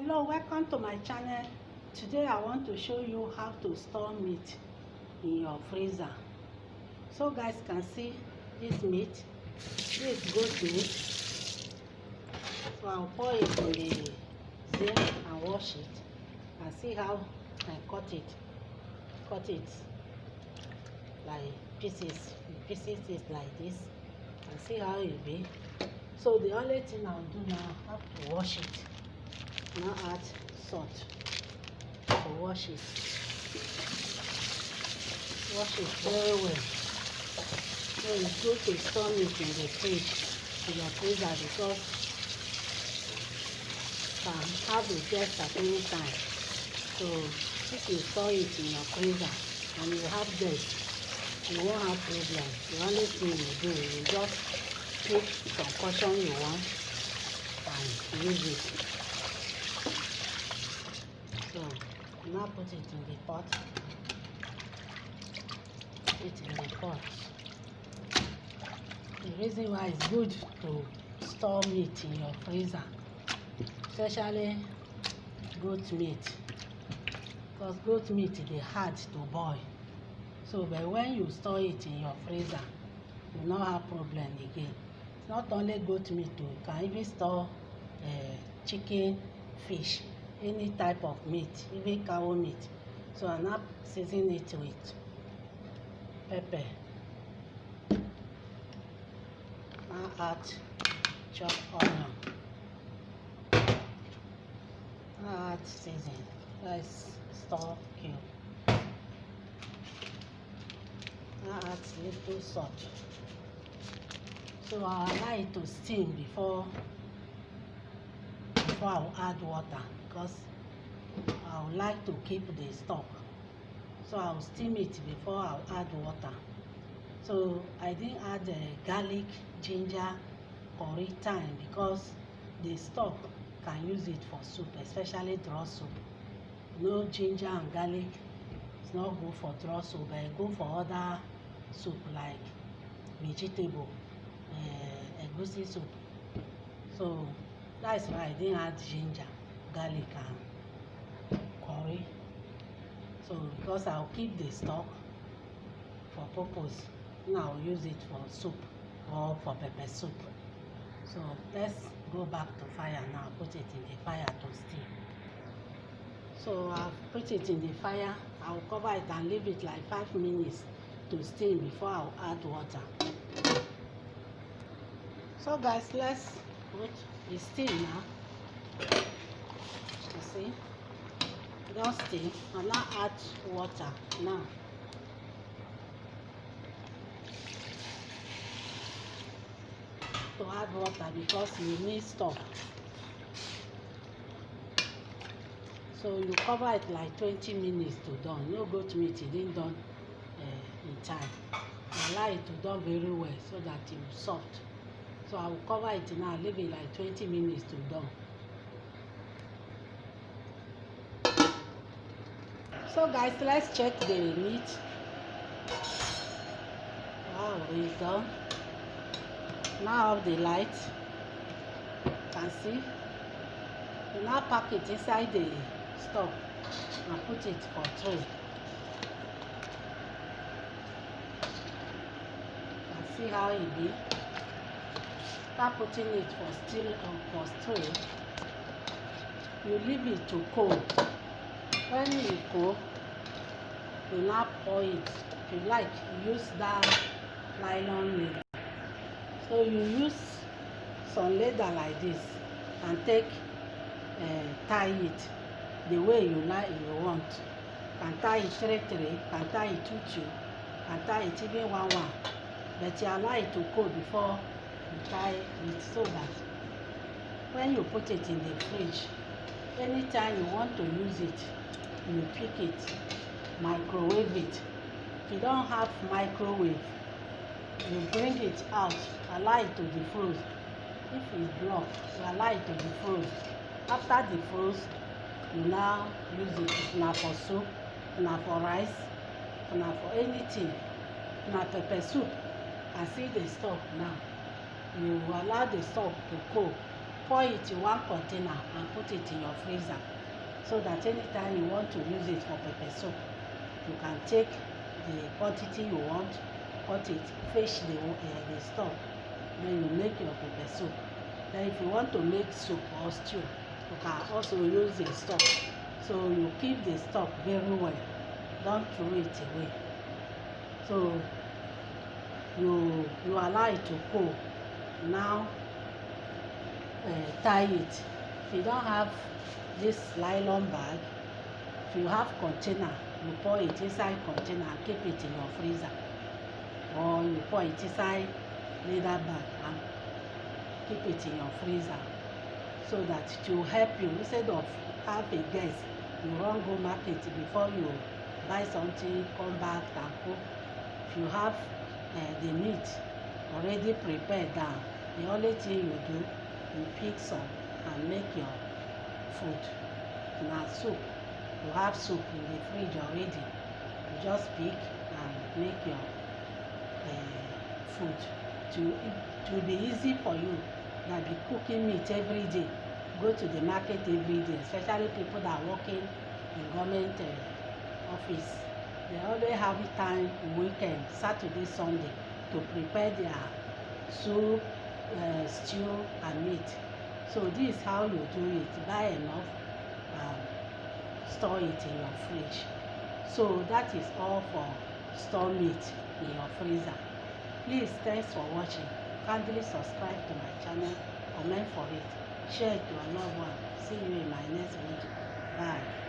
Hello, welcome to my channel. Today I want to show you how to store meat in your freezer. So guys can see this meat. This is goat meat. So I'll pour it in the sink and wash it. And see how I cut it. Cut it like pieces. The pieces is like this. And see how it be. So the only thing I'll do now, I have to wash it. Now add salt to wash it. Wash it very well. So it's good to store it in the fridge, in your freezer, because you can have a guest at any time. So if you store it in your freezer and you have guests, you won't have problem. The only thing you do is just pick some portion you want and use it. So now put it in the pot. Put it in the pot. The reason why it's good to store meat in your freezer, especially goat meat, because goat meat is hard to boil. So but when you store it in your freezer, you don't have problem again. It's not only goat meat, you can even store chicken, fish, any type of meat, even cow meat. So I'm not seasoning it with pepper. Now add chopped onion. Now add seasoning. Let's store cube. Now add little salt. So I allow it to steam before I'll add water, because I would like to keep the stock. So I'll steam it before I'll add water. So I didn't add garlic, ginger, curry, thyme, because the stock can use it for soup, especially draw soup. No ginger and garlic, it's not good for draw soup, but good for other soup like vegetable, egusi soup. So that's why I didn't add ginger, garlic and curry. So because I'll keep the stock for purpose, now I'll use it for soup or for pepper soup. So let's go back to fire now. Put it in the fire to steam. So I've put it in the fire. I'll cover it and leave it like 5 minutes to steam before I'll add water. So guys, let's put it steam now. You see, don't steam. I'll now add water now. To add water because you need stock. So you cover it like 20 minutes to done. No goat meat, it didn't done in time. Allow it to done very well so that it will soft. So I will cover it now, leave it like 20 minutes to done. So guys, let's check the meat. Wow, it's done. Now off the light. You can see. You now pack it inside the stove and put it for tray. You can see how it be. Start putting it for tray. You leave it to cool. When it cool, you now pour it. If you like, you use that nylon needle. So you use some leather like this and take tie it the way you like, you want. Can tie it 3-3, can tie it 2-2, can tie it even 1-1. But you allow it to cool before you tie it, so that when you put it in the fridge, anytime you want to use it, you pick it, microwave it. If you don't have microwave, you bring it out, allow it to defrost. If it's blocked, you allow it to defrost. After defrost, you now use it. Now for soup, now for rice, now for anything. Now pepper soup, and see the stock now. You allow the stock to cool pour it in one container and put it in your freezer, so that anytime you want to use it for pepper soup, you can take the quantity you want, cut it, fetch the stock, then you make your pepper soup. Then if you want to make soup or stew, you can also use the stock. So you keep the stock very well, don't throw it away. So you allow it to cool. Now tie it. If you don't have this nylon bag, if you have container, you pour it inside container and keep it in your freezer, or you pour it inside leather bag and keep it in your freezer, so that it will help you. Instead of have a guest, you run go market before you buy something, come back and cook. If you have the meat already prepared down, the only thing you do, you pick some and make your food. Now soup, you have soup in the fridge already, you just pick and make your food. It will be easy for you that be cooking meat every day, go to the market every day, especially people that are working in government office. They always have time weekend, Saturday, Sunday, to prepare their soup, stew and meat. So this is how you do it. Buy enough and store it in your fridge. So that is all for store meat in your freezer. Please, thanks for watching. Kindly subscribe to my channel, comment for it, share it to your loved one. See you in my next video. Bye.